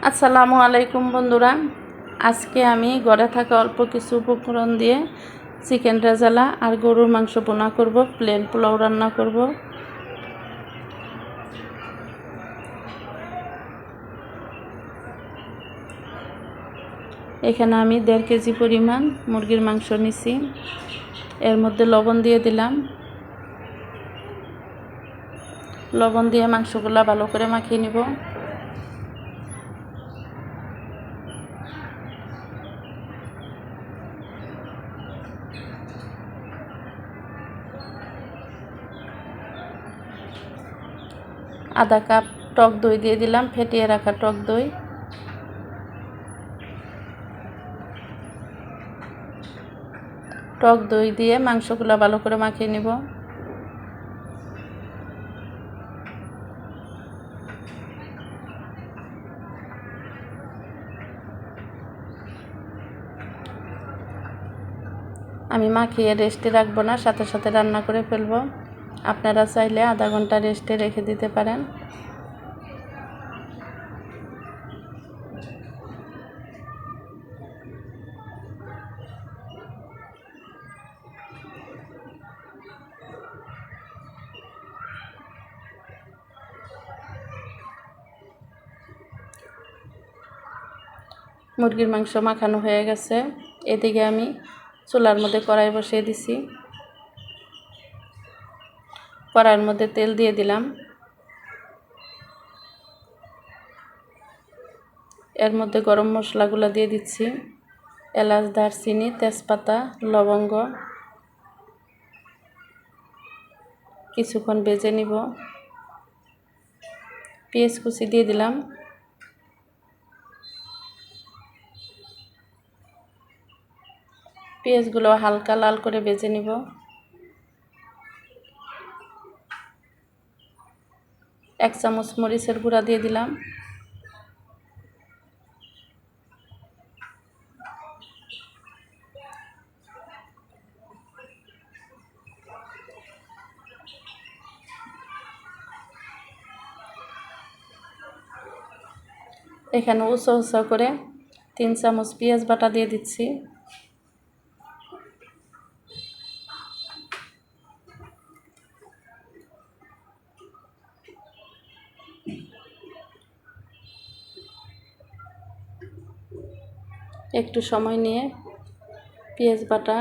আসসালামু আলাইকুম বন্ধুরা, আজকে আমি ঘরে থাকা অল্প কিছু উপকরণ দিয়ে চিকেন রেজালা আর গরুর মাংস ভুনা করব, প্লেন পোলাও রান্না করব। এখানে আমি 1.5 কেজি পরিমাণ মুরগির মাংস নিছি। এর মধ্যে লবণ দিয়ে দিলাম। লবণ দিয়ে মাংসগুলো ভালো করে মাখিয়ে নিব। আধা কাপ টক দই দিয়ে দিলাম, ফেটিয়ে রাখা টক দই। টক দই দিয়ে মাংসগুলো ভালো করে মাখিয়ে নিব। আমি মাখিয়ে রেস্টে রাখবো না, সাথে সাথে রান্না করে ফেলবো। আপনারা চাইলে আধা ঘন্টা রেস্টে রেখে দিতে পারেন। মুরগির মাংস মাখানো হয়ে গেছে। এদিকে আমি চুলার মধ্যে কড়াই বসিয়ে দিছি। কড়াইয়ের মধ্যে তেল দিয়ে দিলাম। এর মধ্যে গরম মশলাগুলো দিয়ে দিচ্ছি, এলাচ, দারচিনি, তেজপাতা, লবঙ্গ। কিছুক্ষণ ভেজে নিব। পেঁয়াজ কুচি দিয়ে দিলাম। পেঁয়াজগুলো হালকা লাল করে ভেজে নিব। এক চামচ মরিচের গুঁড়া দিয়ে দিলাম। এখানে উঁচু উঁচু করে 3 চামচ পেঁয়াজ বাটা দিয়ে দিচ্ছি। একটু সময় নিয়ে পেঁয়াজ বাটা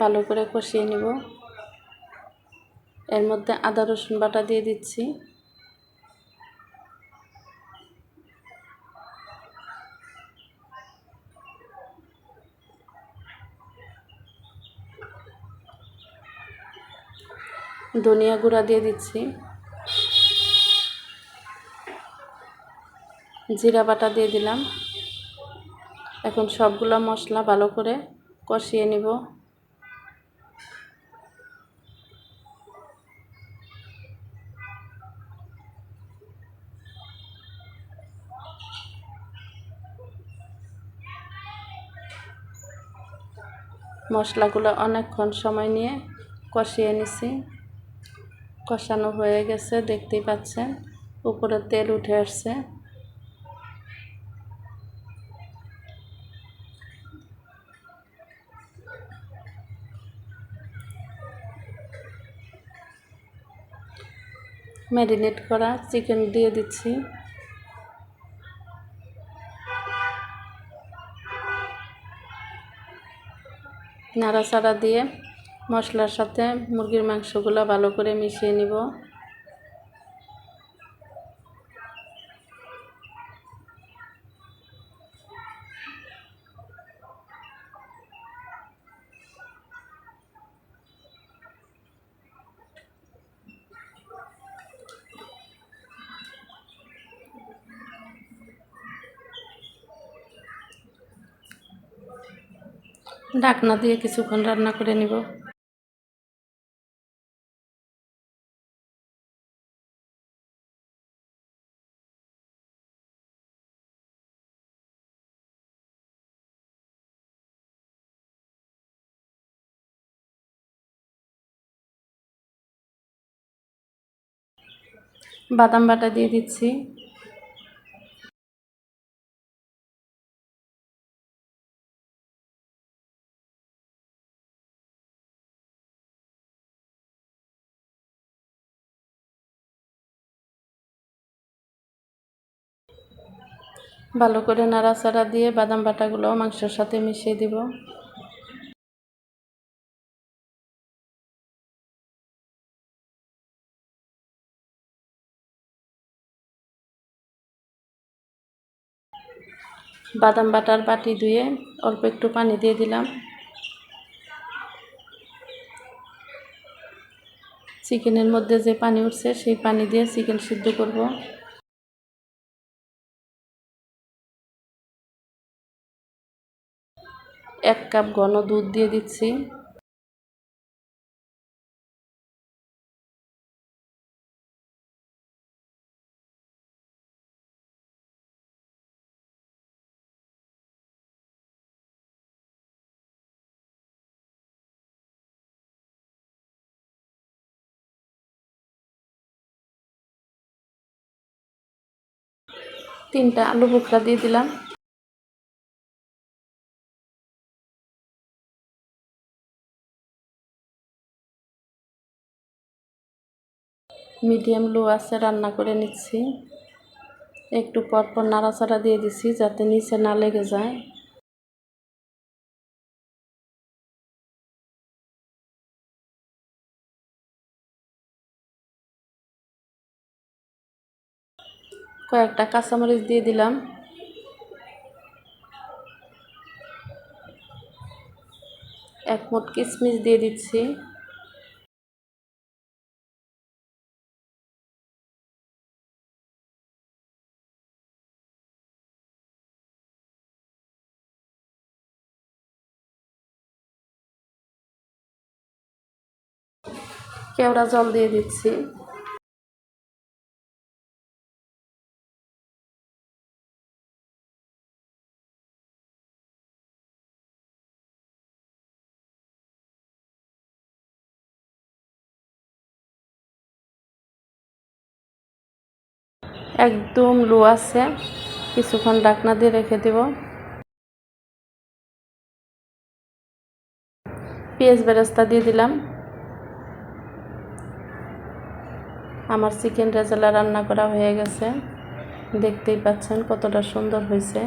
ভালো করে কষিয়ে নিব। এর মধ্যে আদা রসুন বাটা দিয়ে দিচ্ছি। ধনিয়া গুঁড়া দিয়ে দিচ্ছি। জিরা বাটা দিয়ে দিলাম। এখন সবগুলো মশলা ভালো করে কষিয়ে নিব। মশলাগুলো অনেকক্ষণ সময় নিয়ে কষিয়ে নিছি। কষানো হয়ে গেছে, দেখতেই পাচ্ছেন উপরে তেল উঠে আসছে। ম্যারিনেট করা চিকেন দিয়ে দিচ্ছি। নাড়াচাড়া দিয়ে মশলার সাথে মুরগির মাংসগুলো ভালো করে মিশিয়ে নিব। ঢাকনা দিয়ে কিছুক্ষণ রান্না করে নিব। বাদাম বাটা দিয়ে দিচ্ছি। ভালো করে নাড়াচাড়া দিয়ে বাদাম বাটাগুলো মাংসের সাথে মিশিয়ে দিব। বাদাম বাটার বাটি ধুয়ে অল্প একটু পানি দিয়ে দিলাম। চিকেনের মধ্যে যে পানি উঠছে সেই পানি দিয়ে চিকেন সিদ্ধ করব। 1 কাপ ঘন দুধ দিয়ে দিচ্ছি। তিনটা আলু বোখরা দিয়ে দিলাম। মিডিয়াম লো আছে রান্না করে নিচ্ছি। একটু পরপর নাড়াচাড়া দিয়ে দিচ্ছি যাতে নিচে না লেগে যায়। কয়েকটা কাঁচামরিচ দিয়ে দিলাম। এক মুঠ কিশমিশ দিয়ে দিচ্ছি। কেওড়া জল দিয়ে দিচ্ছি। একদম লো আছে, কিছুক্ষণ ঢাকনা দিয়ে রেখে দেব। পেঁয়াজ বেরেস্তা দিয়ে দিলাম। আমার চিকেন রেজালা রান্না করা হয়ে গেছে, দেখতেই পাচ্ছেন কতটা সুন্দর হয়েছে।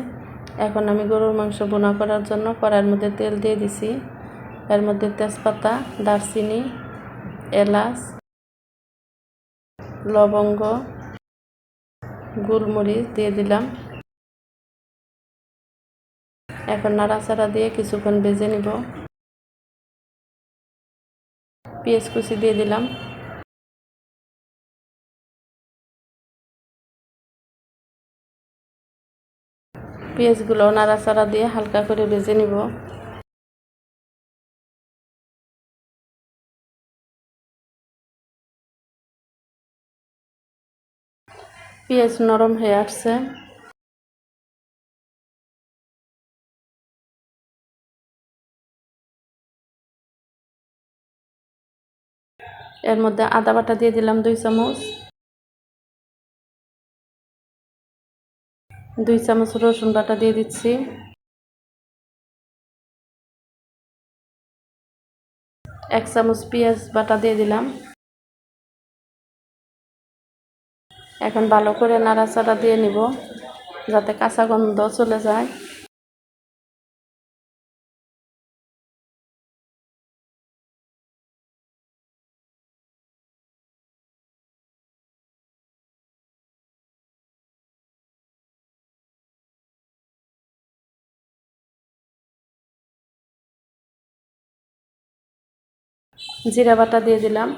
এখন আমি গরুর মাংস ভুনা করার জন্য কড়াইয়ের মধ্যে তেল দিয়ে দিছি। এর মধ্যে তেজপাতা, দারচিনি, এলাচ, লবঙ্গ, গোলমরিচ দিয়ে দিলাম। এখন নাড়াচাড়া দিয়ে কিছুক্ষণ ভেজে নিব। পেঁয়াজ কুচি দিয়ে দিলাম। পেঁয়াজগুলো নাড়াচাড়া দিয়ে হালকা করে ভেজে নিব। পেঁয়াজ নরম হয়ে আসছে। এর মধ্যে আদা বাটা দিয়ে দিলাম 2 চামচ। 2 চামচ রসুন বাটা দিয়ে দিচ্ছি। 1 চামচ পেঁয়াজ বাটা দিয়ে দিলাম। এখন ভালো করে নাড়াচাড়া দিয়ে নিব যাতে কাঁচা গন্ধ চলে যায়। জিরা বাটা দিয়ে দিলাম।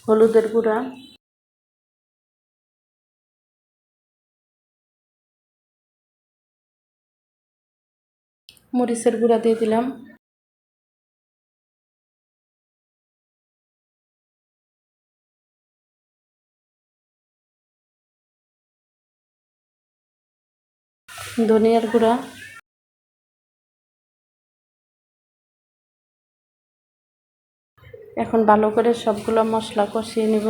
হলুদের গুঁড়া, মরিচের গুঁড়া দিয়ে দিলাম। ধনিয়ার গুঁড়া, এখন ভালো করে সবগুলো মশলা কষিয়ে নিব।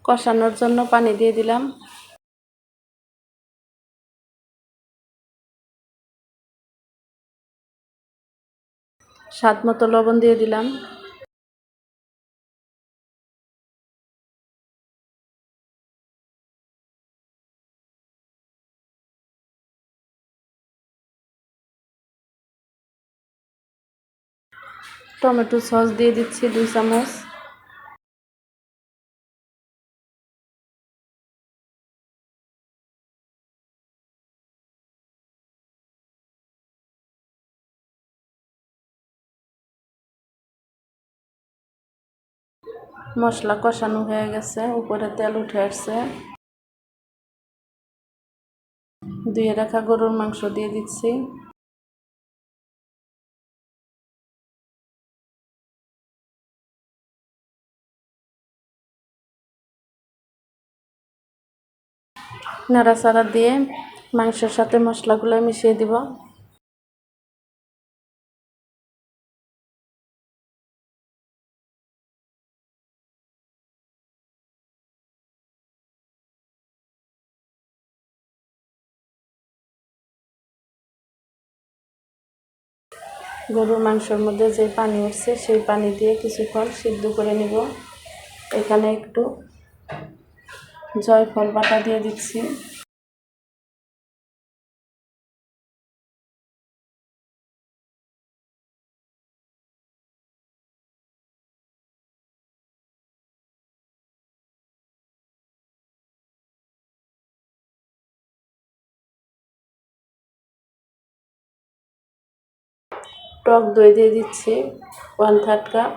কষানোর জন্য পানি দিয়ে দিলাম। স্বাদ মতো লবণ দিয়ে দিলাম। টমেটো সস দিয়ে দিচ্ছি 2 চামচ। মশলা কষানো হয়ে গেছে, উপরে তেল উঠে আসছে। ধুয়ে রাখা গরুর মাংস দিয়ে দিচ্ছি। নাড়াচাড়া দিয়ে মাংসের সাথে মশলাগুলো মিশিয়ে দিব। গরুর মাংসের মধ্যে যে পানি উঠছে সেই পানি দিয়ে কিছুক্ষণ সিদ্ধ করে নিব। এখানে একটু জয়ফল বাটা দিয়ে দিচ্ছি। টক দই দিয়ে দিচ্ছি 1/3 কাপ।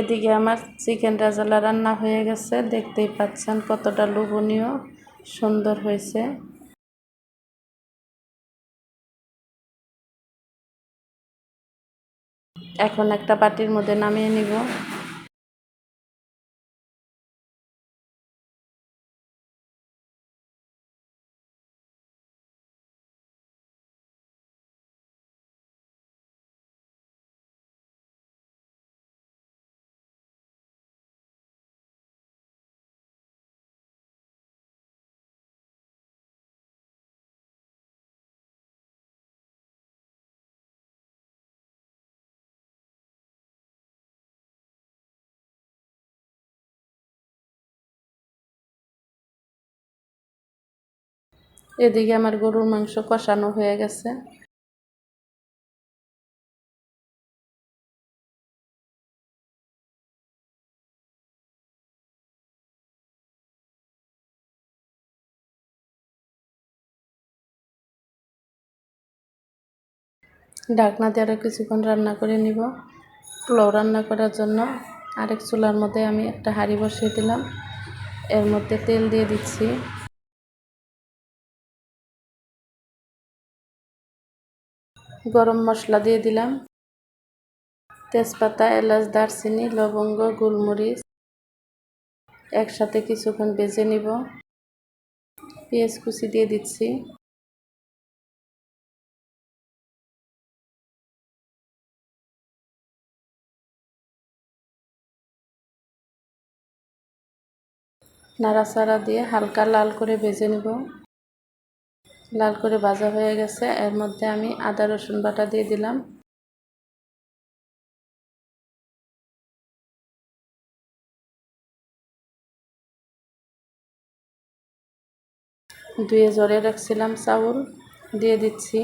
এদিকে আমার চিকেন রেজালা রান্না হয়ে গেছে, দেখতেই পাচ্ছেন কতটা লোভনীয় সুন্দর হয়েছে। এখন একটা বাটির মধ্যে নামিয়ে নিব। এদিকে আমার গরুর মাংস কষানো হয়ে গেছে। ঢাকনা দিয়ে আরও কিছুক্ষণ রান্না করে নিব। পোলাও রান্না করার জন্য আরেক চুলার মধ্যে আমি একটা হাঁড়ি বসিয়ে দিলাম। এর মধ্যে তেল দিয়ে দিচ্ছি। গরম মশলা দিয়ে দিলাম, তেজপাতা, এলাচ, দারচিনি, লবঙ্গ, গোলমরিচ একসাথে কিছুক্ষণ ভেজে নিব। পেঁয়াজ কুচি দিয়ে দিচ্ছি। নাড়াচাড়া দিয়ে হালকা লাল করে ভেজে নিব। লাল করে ভাজা হয়ে গেছে, এর মধ্যে আমি আদা রসুন বাটা দিয়ে দিলাম। ধুয়ে ঝরিয়ে রাখছিলাম চাউল দিয়ে দিচ্ছি।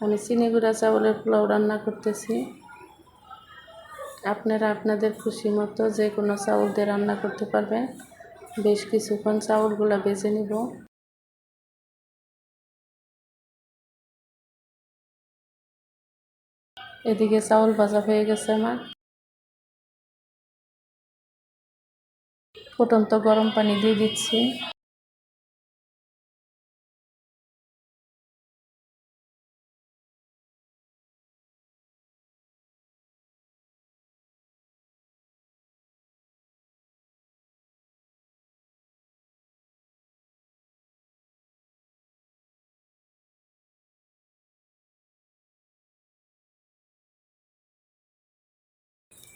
আমি চিনি গুঁড়া চাউলের পোলাও রান্না করতেছি। আপনারা আপনাদের খুশি মতো যে কোনো চাউল দিয়ে রান্না করতে পারবেন। বেশ কিছুক্ষণ চাউলগুলো ভেজে নিব। এদিকে চাউল ভাজা হয়ে গেছে আমার। ফুটন্ত গরম পানি দিয়ে দিচ্ছি।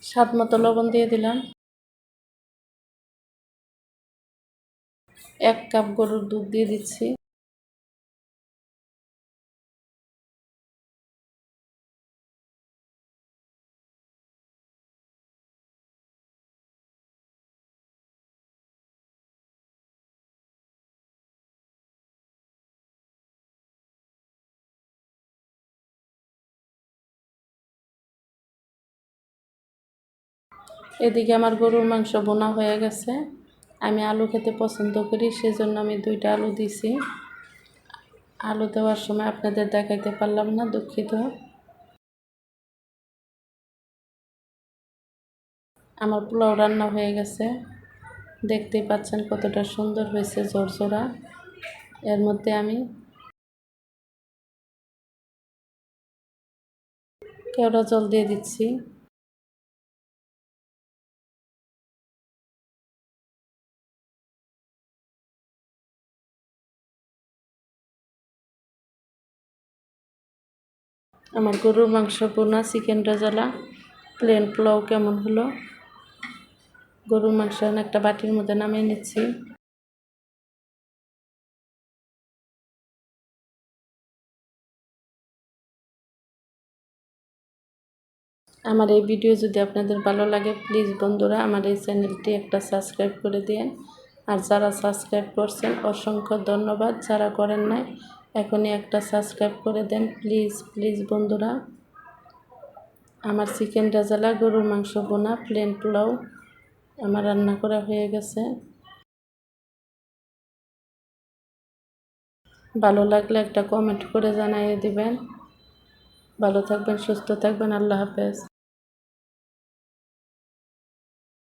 স্বাদ মতো লবণ দিয়ে দিলাম। 1 কাপ গরুর দুধ দিয়ে দিচ্ছি। এদিকে আমার গরুর মাংস বোনা হয়ে গেছে। আমি আলু খেতে পছন্দ করি, সেজন্য আমি 2টা আলু দিছি। আলু দেওয়ার সময় আপনাদের দেখাইতে পারলাম না, দুঃখিত। আমার পোলাও রান্না হয়ে গেছে, দেখতেই পাচ্ছেন কতটা সুন্দর হয়েছে, ঝরঝরা। এর মধ্যে আমি কেওড়া জল দিয়ে দিচ্ছি। আমার গরুর মাংস বোনা, চিকেন রেজালা, প্লেন পোলাও কেমন হলো? গরুর মাংস একটা বাটির মধ্যে নামিয়ে নিচ্ছি। আমার এই ভিডিও যদি আপনাদের ভালো লাগে, প্লিজ বন্ধুরা আমার এই চ্যানেলটি একটা সাবস্ক্রাইব করে দিন। আর যারা সাবস্ক্রাইব করছেন অসংখ্য ধন্যবাদ, যারা করেন নাই এখনই একটা সাবস্ক্রাইব করে দেন প্লিজ প্লিজ বন্ধুরা। আমার চিকেন রেজালা, গরুর মাংস বোনা, প্লেন পোলাও আমার রান্না করা হয়ে গেছে। ভালো লাগলে একটা কমেন্ট করে জানিয়ে দিবেন। ভালো থাকবেন, সুস্থ থাকবেন, আল্লাহ হাফেজ।